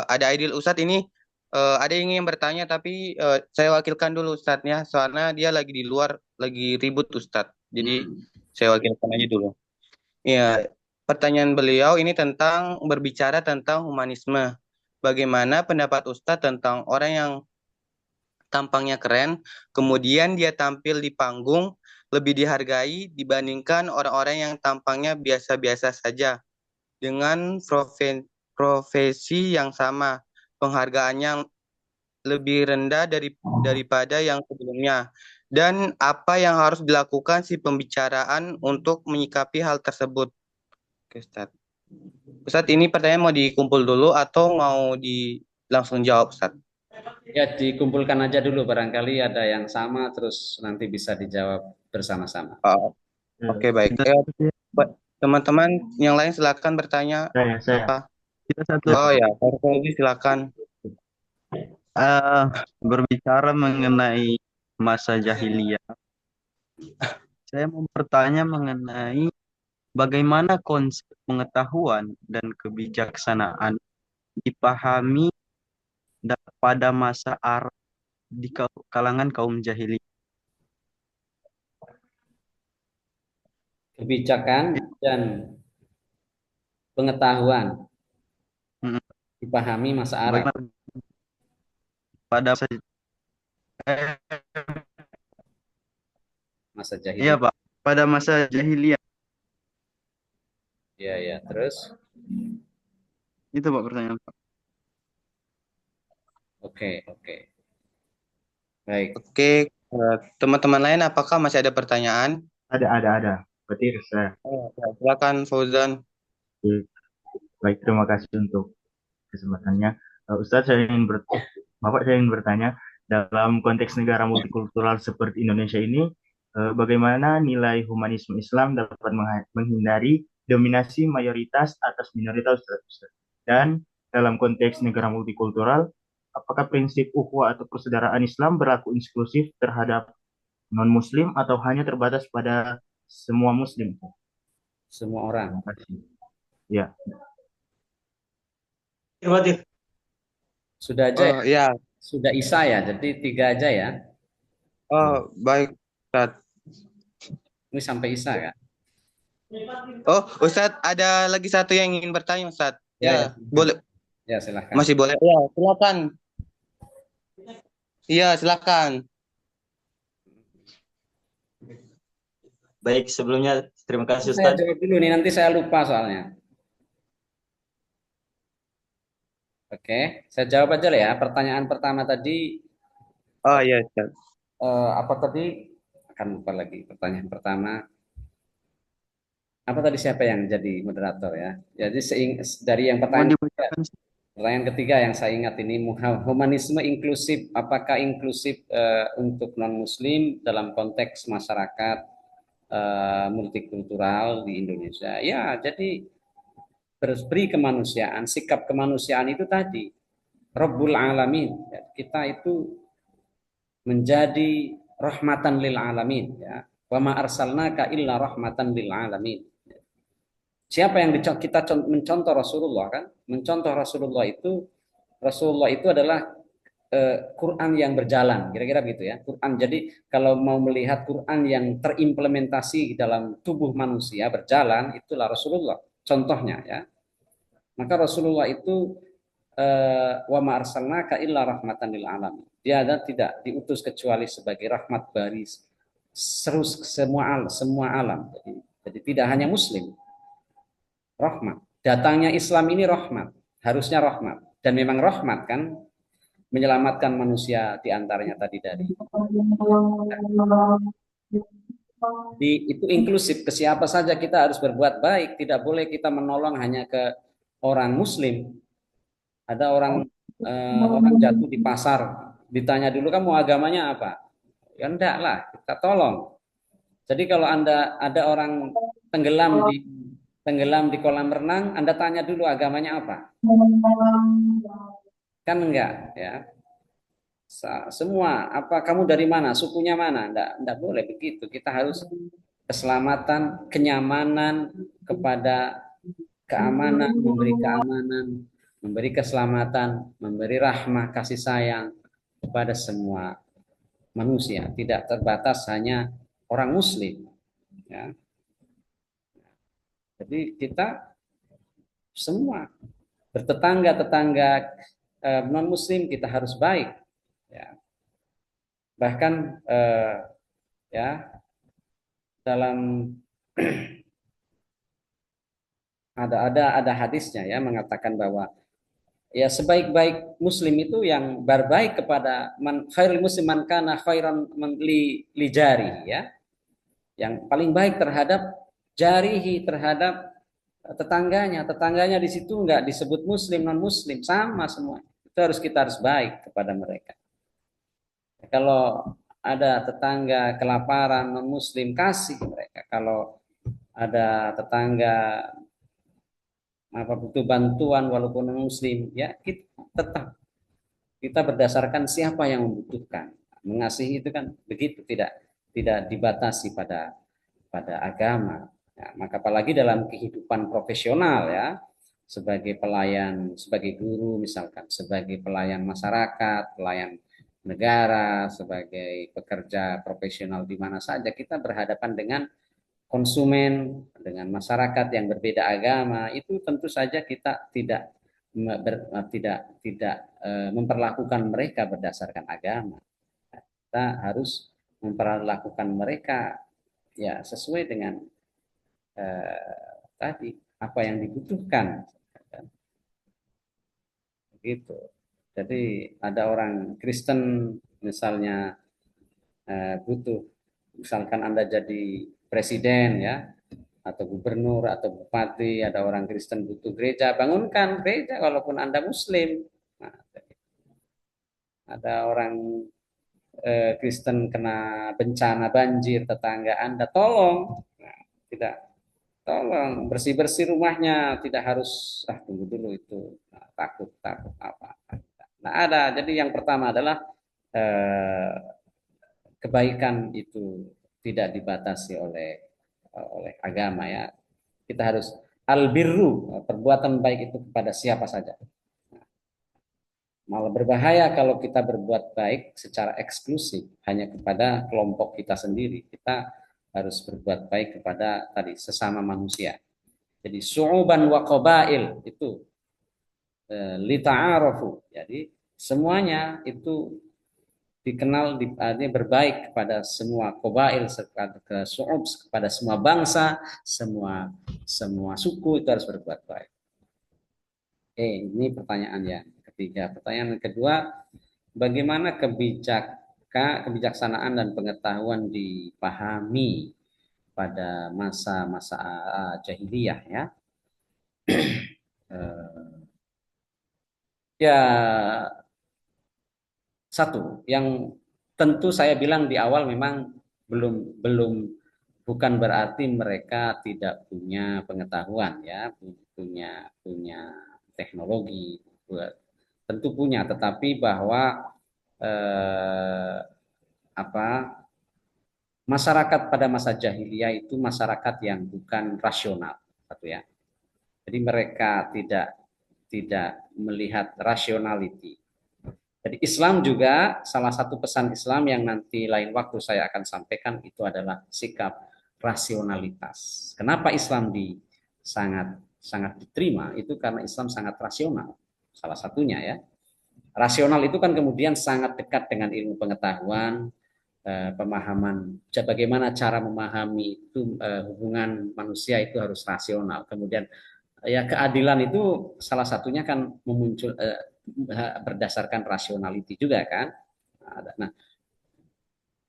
ada Aidil Ustadz ini, ada yang ingin bertanya tapi saya wakilkan dulu Ustadznya, soalnya dia lagi di luar, lagi ribut Ustadz. Jadi Hmm. saya wakilkan aja dulu. Ya, pertanyaan beliau ini tentang berbicara tentang humanisme. Bagaimana pendapat Ustadz tentang orang yang tampangnya keren, kemudian dia tampil di panggung lebih dihargai dibandingkan orang-orang yang tampangnya biasa-biasa saja dengan profesi yang sama, penghargaannya lebih rendah daripada yang sebelumnya. Dan apa yang harus dilakukan si pembicaraan untuk menyikapi hal tersebut? Oke, Ustadz. Ustadz, ini pertanyaan mau dikumpul dulu atau mau langsung jawab, Ustadz? Ya, dikumpulkan aja dulu, barangkali ada yang sama, terus nanti bisa dijawab bersama-sama. Oh, oke, baik. Kita, Teman-teman yang lain silakan bertanya saya. apa? Kita satu Oh ya, Pak Fauzi silakan. eh, berbicara mengenai masa jahiliyah. Saya mau bertanya mengenai bagaimana konsep pengetahuan dan kebijaksanaan dipahami pada masa Arab di kalangan kaum jahiliyah. Kebijakan dan pengetahuan Mm, dipahami masa Arab. Bagaimana pada masa, eh, Masa iya jahiliyah. Pak, pada masa jahiliyah Ya, ya. Terus, itu Pak pertanyaan Pak. oke, oke. Baik. Oke, teman-teman lain apakah masih ada pertanyaan? Ada. Berarti saya. Oh, ya, silakan Fauzan. Oke. Baik, terima kasih untuk kesempatannya. Ustadz, Bapak saya ingin bertanya, dalam konteks negara multikultural seperti Indonesia ini, bagaimana nilai humanisme Islam dapat menghindari dominasi mayoritas atas minoritas, Ustadz? Dan dalam konteks negara multikultural, apakah prinsip ukhuwah atau persaudaraan Islam berlaku inklusif terhadap non-Muslim atau hanya terbatas pada semua Muslim? Semua orang. Terima kasih. Ya. Sudah aja ya? Oh ya, Sudah Isa ya? Jadi 3 aja ya? oh baik Ustadz. Ini sampai Isa kan? Oh Ustadz, ada lagi satu yang ingin bertanya Ustadz. Ya, ya. Ya, boleh, Ya, silahkan. masih boleh. Ya, silakan. Iya, silakan. Baik, sebelumnya terima kasih Saya Ustadz. jawab dulu nih, nanti saya lupa soalnya. Oke, saya jawab aja lah ya. Pertanyaan pertama tadi, Oh iya Ustadz. apa tadi? Akan lupa lagi pertanyaan pertama. Apa tadi, siapa yang jadi moderator ya? Jadi dari yang Mau pertanyaan dibacakan pertanyaan ketiga yang saya ingat ini, humanisme inklusif, apakah inklusif untuk non-Muslim dalam konteks masyarakat multikultural di Indonesia? Ya, jadi beri kemanusiaan, sikap kemanusiaan itu tadi, Rabbul Alamin. Ya, kita itu menjadi rahmatan lil alamin. Ya. Wa ma arsalnaka illa rahmatan lil alamin. Siapa yang kita mencontoh Rasulullah kan? Mencontoh Rasulullah itu adalah Quran yang berjalan, kira-kira begitu ya. Quran. Jadi kalau mau melihat Quran yang terimplementasi dalam tubuh manusia berjalan, itulah Rasulullah. Contohnya ya. Maka Rasulullah itu wa ma arsalnaka illa rahmatan lil alamin. Dia tidak diutus kecuali sebagai rahmat bagi semua alam. Jadi tidak hanya Muslim. Rahmat. Datangnya Islam ini rahmat, harusnya rahmat. Dan memang rahmat kan menyelamatkan manusia di antaranya tadi itu inklusif, ke siapa saja kita harus berbuat baik, tidak boleh kita menolong hanya ke orang Muslim. Ada orang jatuh di pasar, ditanya dulu kamu agamanya apa? Ya enggak lah, kita tolong. Jadi kalau Anda ada orang tenggelam di kolam renang, Anda tanya dulu agamanya apa? Kan enggak, ya. Semua, apa kamu dari mana, sukunya mana? Enggak boleh begitu. Kita harus keselamatan, kenyamanan kepada keamanan, memberi keselamatan, memberi rahmah, kasih sayang kepada semua manusia, tidak terbatas hanya orang Muslim. Ya. Jadi kita semua bertetangga-tetangga non Muslim kita harus baik. Ya. Bahkan ya dalam ada hadisnya ya mengatakan bahwa ya sebaik-baik muslim itu yang berbaik kepada khairul muslim man kana khairan li jari ya. Yang paling baik terhadap jarihi, terhadap tetangganya. Tetangganya di situ enggak disebut muslim non muslim, sama semua. Itu kita harus baik kepada mereka. Kalau ada tetangga kelaparan non muslim, kasih mereka. Kalau ada tetangga butuh bantuan walaupun non muslim, ya kita tetap kita berdasarkan siapa yang membutuhkan. Mengasihi itu kan begitu, tidak dibatasi pada agama. Ya, maka apalagi dalam kehidupan profesional ya, sebagai pelayan, sebagai guru misalkan, sebagai pelayan masyarakat, pelayan negara, sebagai pekerja profesional di mana saja kita berhadapan dengan konsumen, dengan masyarakat yang berbeda agama, itu tentu saja kita tidak memperlakukan mereka berdasarkan agama. Kita harus memperlakukan mereka ya sesuai dengan tadi apa yang dibutuhkan. Begitu. Jadi ada orang Kristen misalnya butuh, misalkan Anda jadi presiden ya, atau gubernur atau bupati, ada orang Kristen butuh gereja, bangunkan gereja walaupun Anda Muslim. Nah, ada orang Kristen kena bencana banjir, tetangga Anda tolong, nah, tidak tolong bersih-bersih rumahnya, tidak harus tunggu dulu itu takut apa. Nah ada, jadi yang pertama adalah kebaikan itu tidak dibatasi oleh agama ya. Kita harus albirru, perbuatan baik itu kepada siapa saja. Malah berbahaya kalau kita berbuat baik secara eksklusif hanya kepada kelompok kita sendiri. Kita harus berbuat baik kepada tadi sesama manusia. Jadi su'uban wa qabail itu lita'arafu. Jadi semuanya itu dikenal berbaik kepada semua qabail, kepada su'ub, kepada semua bangsa, semua suku itu harus berbuat baik. Ini pertanyaan yang ketiga. Pertanyaan yang kedua, bagaimana kebijaksanaan dan pengetahuan dipahami pada masa-masa jahiliyah ya. Ya satu yang tentu saya bilang di awal memang belum bukan berarti mereka tidak punya pengetahuan ya, punya teknologi, tentu punya, tetapi bahwa masyarakat pada masa jahiliyah itu masyarakat yang bukan rasional, satu ya. Jadi mereka tidak melihat rationality. Jadi Islam juga salah satu pesan Islam yang nanti lain waktu saya akan sampaikan itu adalah sikap rasionalitas. Kenapa Islam sangat diterima? Itu karena Islam sangat rasional. Salah satunya ya. Rasional itu kan kemudian sangat dekat dengan ilmu pengetahuan, pemahaman bagaimana cara memahami itu hubungan manusia itu harus rasional. Kemudian ya keadilan itu salah satunya kan memuncul berdasarkan rationality juga kan. Nah,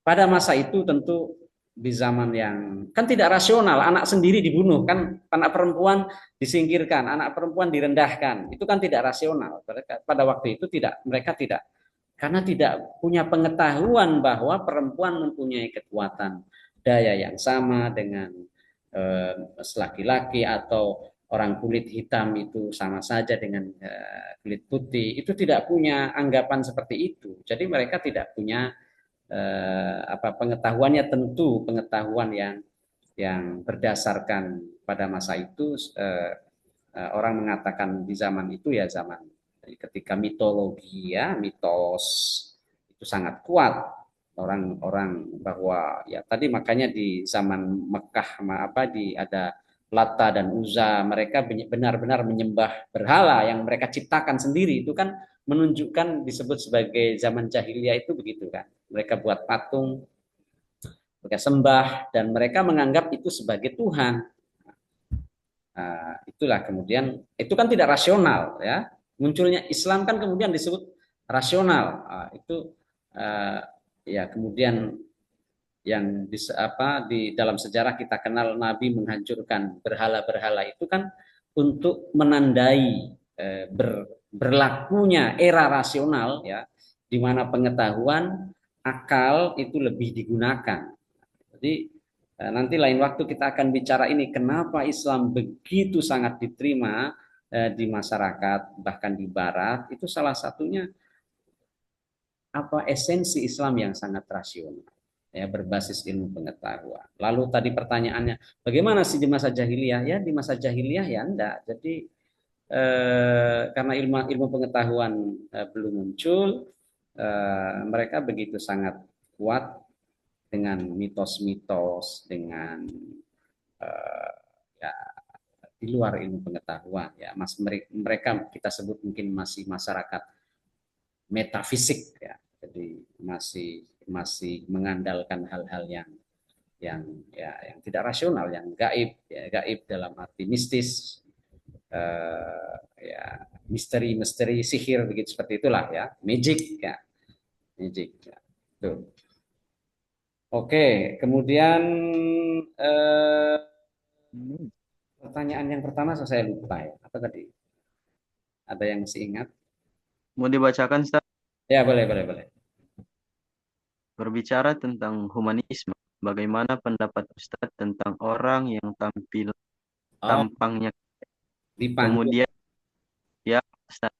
pada masa itu tentu di zaman yang kan tidak rasional, anak sendiri dibunuh kan, anak perempuan disingkirkan, anak perempuan direndahkan, itu kan tidak rasional. Pada waktu itu mereka tidak, karena tidak punya pengetahuan bahwa perempuan mempunyai kekuatan daya yang sama dengan laki-laki atau orang kulit hitam itu sama saja dengan kulit putih, itu tidak punya anggapan seperti itu. Jadi mereka tidak punya pengetahuannya, tentu pengetahuan yang berdasarkan pada masa itu orang mengatakan di zaman itu ya zaman ketika mitologi ya mitos itu sangat kuat orang-orang bahwa ya tadi makanya di zaman Mekah di ada Lata dan Uzza mereka benar-benar menyembah berhala yang mereka ciptakan sendiri itu kan menunjukkan disebut sebagai zaman jahiliyah itu begitu kan mereka buat patung mereka sembah dan mereka menganggap itu sebagai Tuhan. Itulah kemudian itu kan tidak rasional ya munculnya Islam kan kemudian disebut rasional itu ya kemudian yang di dalam sejarah kita kenal Nabi menghancurkan berhala-berhala itu kan untuk menandai berlakunya era rasional ya di mana pengetahuan akal itu lebih digunakan. Jadi nanti lain waktu kita akan bicara ini kenapa Islam begitu sangat diterima di masyarakat bahkan di Barat itu salah satunya esensi Islam yang sangat rasional ya berbasis ilmu pengetahuan. Lalu tadi pertanyaannya bagaimana sih di masa jahiliyah ya di masa jahiliyah ya enggak jadi karena ilmu pengetahuan belum muncul mereka begitu sangat kuat dengan mitos-mitos, dengan ya di luar ilmu pengetahuan ya, mereka kita sebut mungkin masih masyarakat metafisik ya, jadi masih mengandalkan hal-hal yang tidak rasional, yang gaib ya, gaib dalam arti mistis, ya misteri sihir begitu seperti itulah ya, magic ya. Tuh. Oke, kemudian pertanyaan yang pertama saya lupa ya. Apa tadi? Ada yang masih ingat? Mau dibacakan, Ustaz? Ya, boleh. Berbicara tentang humanisme, bagaimana pendapat Ustaz tentang orang yang tampangnya dipanggung. kemudian ya Ustaz.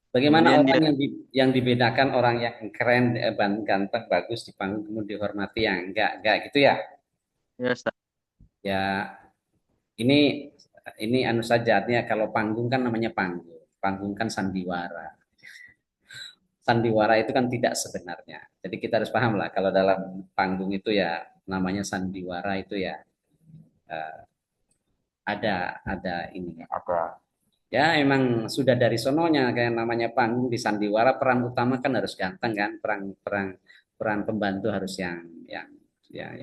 Bagaimana Kemudian orang yang dibedakan orang yang keren, ganteng, bagus di panggung kemudian dihormati yang enggak gitu ya? Ya, Ustaz. Ya, ini anu saja artinya kalau panggung kan namanya panggung. Panggung kan sandiwara. Sandiwara itu kan tidak sebenarnya. Jadi kita harus paham lah kalau dalam panggung itu ya namanya sandiwara itu ya ada ini ya emang sudah dari sononya kayak namanya panggung di sandiwara peran utama kan harus ganteng kan peran pembantu harus yang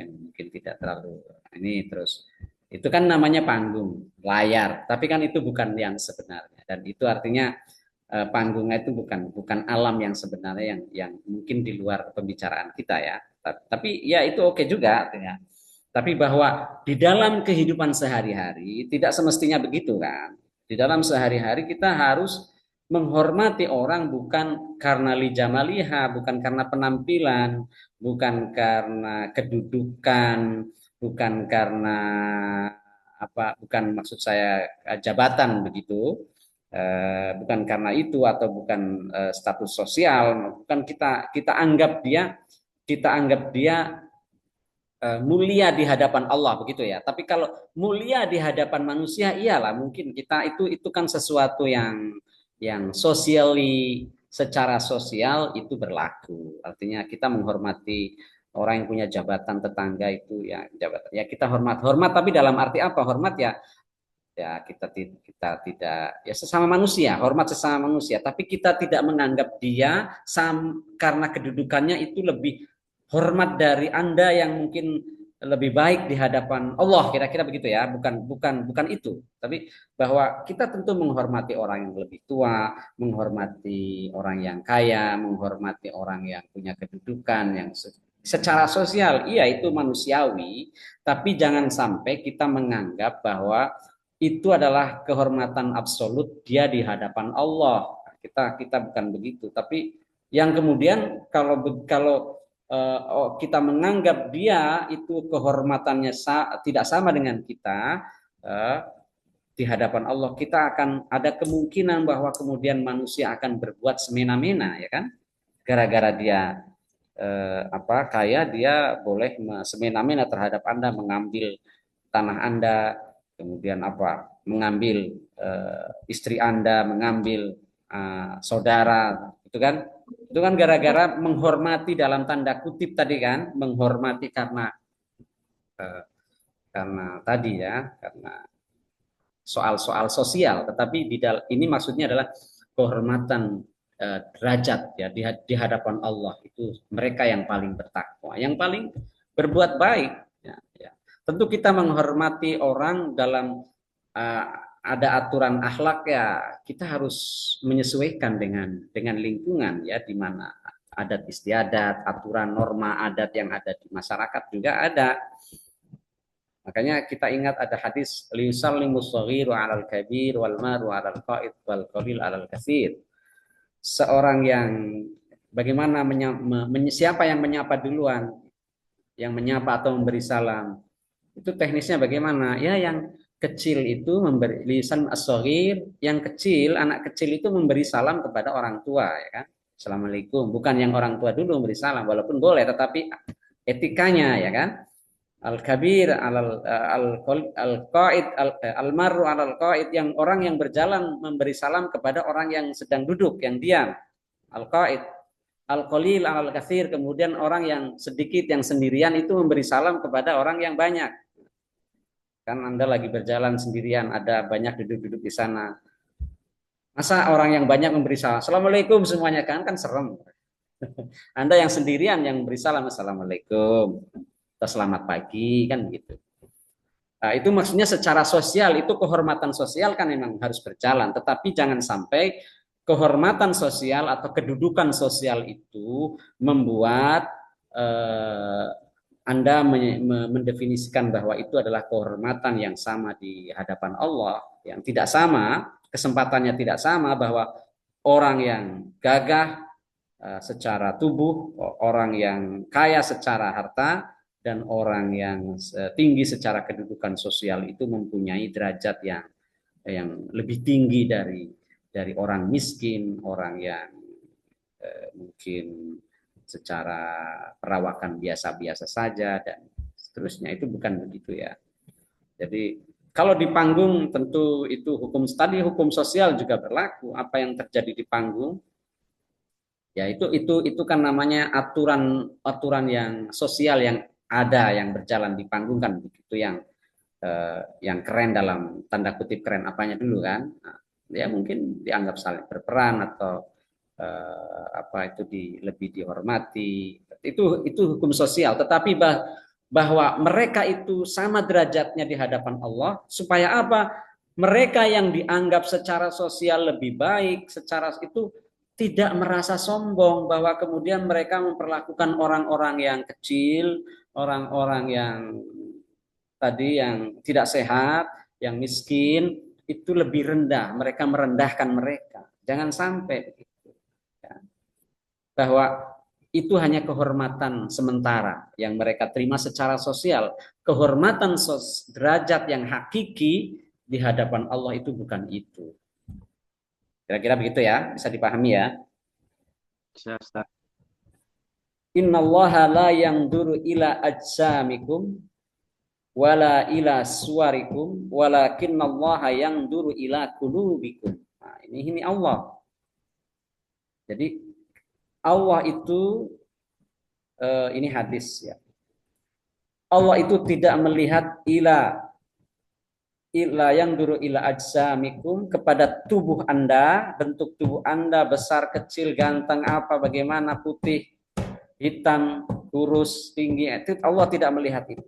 mungkin tidak terlalu ini terus itu kan namanya panggung layar tapi kan itu bukan yang sebenarnya dan itu artinya panggungnya itu bukan alam yang sebenarnya yang mungkin di luar pembicaraan kita ya tapi ya itu oke juga artinya tapi bahwa di dalam kehidupan sehari-hari tidak semestinya begitu kan. Di dalam sehari-hari kita harus menghormati orang bukan karena lijamaliha, bukan karena penampilan, bukan karena kedudukan, bukan karena bukan maksud saya jabatan begitu, bukan karena itu atau bukan status sosial, bukan kita anggap dia mulia di hadapan Allah begitu ya. Tapi kalau mulia di hadapan manusia iyalah mungkin kita itu kan sesuatu yang secara sosial itu berlaku. Artinya kita menghormati orang yang punya jabatan tetangga itu ya jabatan. Ya kita hormat tapi dalam arti apa? Hormat ya kita tidak ya sesama manusia, hormat sesama manusia, tapi kita tidak menganggap dia karena kedudukannya itu lebih hormat dari Anda yang mungkin lebih baik di hadapan Allah kira-kira begitu ya bukan itu tapi bahwa kita tentu menghormati orang yang lebih tua menghormati orang yang kaya menghormati orang yang punya kedudukan yang secara sosial iya itu manusiawi tapi jangan sampai kita menganggap bahwa itu adalah kehormatan absolut dia di hadapan Allah kita bukan begitu tapi yang kemudian kalau kita menganggap dia itu kehormatannya tidak sama dengan kita di hadapan Allah kita akan ada kemungkinan bahwa kemudian manusia akan berbuat semena-mena ya kan gara-gara dia kaya dia boleh semena-mena terhadap Anda mengambil tanah Anda kemudian mengambil istri Anda, mengambil saudara, itu kan gara-gara menghormati dalam tanda kutip tadi kan, menghormati karena tadi ya, karena soal-soal sosial, tetapi ini maksudnya adalah kehormatan derajat ya di hadapan Allah, itu mereka yang paling bertakwa, yang paling berbuat baik ya, ya. Tentu kita menghormati orang dalam ada aturan akhlak ya, kita harus menyesuaikan dengan lingkungan ya, di mana adat istiadat, aturan norma adat yang ada di masyarakat juga ada. Makanya kita ingat ada hadis liusallimus shaghiru 'alal kabir wal maru 'alal qa'id wal qalil 'alal katsir. Seorang yang bagaimana siapa yang menyapa duluan, yang menyapa atau memberi salam. Itu teknisnya bagaimana? Ya, yang kecil itu memberi lisan as-shaghir, yang kecil, anak kecil itu memberi salam kepada orang tua ya kan. Assalamualaikum, bukan yang orang tua dulu memberi salam, walaupun boleh tetapi etikanya ya kan. Al-kabir al-qaid al-marru al-qaid, yang orang yang berjalan memberi salam kepada orang yang sedang duduk, yang diam. Al-qaid al-qalil al-katsir, kemudian orang yang sedikit, yang sendirian itu memberi salam kepada orang yang banyak. Kan Anda lagi berjalan sendirian, ada banyak duduk-duduk di sana. Masa orang yang banyak memberi salam, Assalamualaikum semuanya, kan serem. Anda yang sendirian yang memberi salam, Assalamualaikum, atau selamat pagi, kan gitu. Nah, itu maksudnya secara sosial, itu kehormatan sosial kan memang harus berjalan, tetapi jangan sampai kehormatan sosial atau kedudukan sosial itu membuat Anda mendefinisikan bahwa itu adalah kehormatan yang sama di hadapan Allah, yang tidak sama, kesempatannya tidak sama, bahwa orang yang gagah secara tubuh, orang yang kaya secara harta, dan orang yang tinggi secara kedudukan sosial itu mempunyai derajat yang lebih tinggi dari orang miskin, orang yang mungkin secara perawakan biasa-biasa saja dan seterusnya. Itu bukan begitu ya. Jadi kalau di panggung tentu itu hukum sosial juga berlaku. Apa yang terjadi di panggung ya itu kan namanya aturan yang sosial yang ada, yang berjalan di panggung kan begitu, yang keren dalam tanda kutip keren apanya dulu kan. Nah, ya mungkin dianggap saling berperan atau lebih dihormati. Itu hukum sosial, tetapi bahwa mereka itu sama derajatnya di hadapan Allah, supaya apa? Mereka yang dianggap secara sosial lebih baik, secara itu tidak merasa sombong bahwa kemudian mereka memperlakukan orang-orang yang kecil, orang-orang yang tadi yang tidak sehat, yang miskin itu lebih rendah, mereka merendahkan mereka. Jangan sampai begitu. Ya. Bahwa itu hanya kehormatan sementara yang mereka terima secara sosial. Kehormatan derajat yang hakiki di hadapan Allah itu bukan itu. Kira-kira begitu ya, bisa dipahami ya. Innallaha la yanzuru ila ajsamikum wala ila suwarikum walakinnallaha yanzuru ila qulubikum. Nah, ini Allah. Jadi Allah itu ini hadis ya. Allah itu tidak melihat ila yang duru ila ajsamikum, kepada tubuh Anda, bentuk tubuh Anda besar, kecil, ganteng, apa, bagaimana, putih, hitam, kurus, tinggi, itu Allah tidak melihat itu.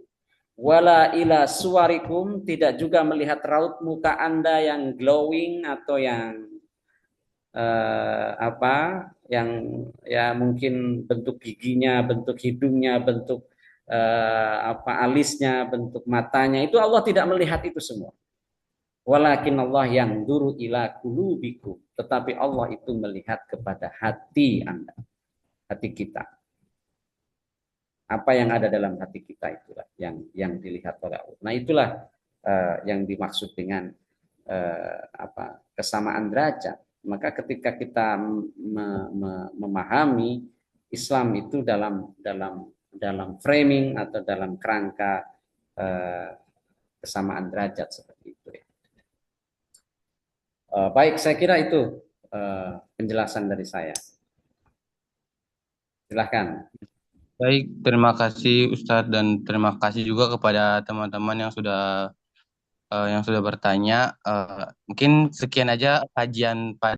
Wala ila suwarikum, tidak juga melihat raut muka Anda yang glowing atau yang yang ya mungkin bentuk giginya, bentuk hidungnya, bentuk alisnya, bentuk matanya, itu Allah tidak melihat itu semua. Walakin Allah yang duru ila qulubikum, tetapi Allah itu melihat kepada hati Anda, hati kita. Apa yang ada dalam hati kita itulah yang dilihat oleh Allah. Nah, itulah yang dimaksud dengan kesamaan derajat. Maka ketika kita memahami Islam itu dalam framing atau dalam kerangka kesamaan derajat seperti itu ya. Baik, saya kira itu penjelasan dari saya. Silahkan. Baik, terima kasih Ustadz dan terima kasih juga kepada teman-teman yang sudah bertanya. Mungkin sekian aja kajian pada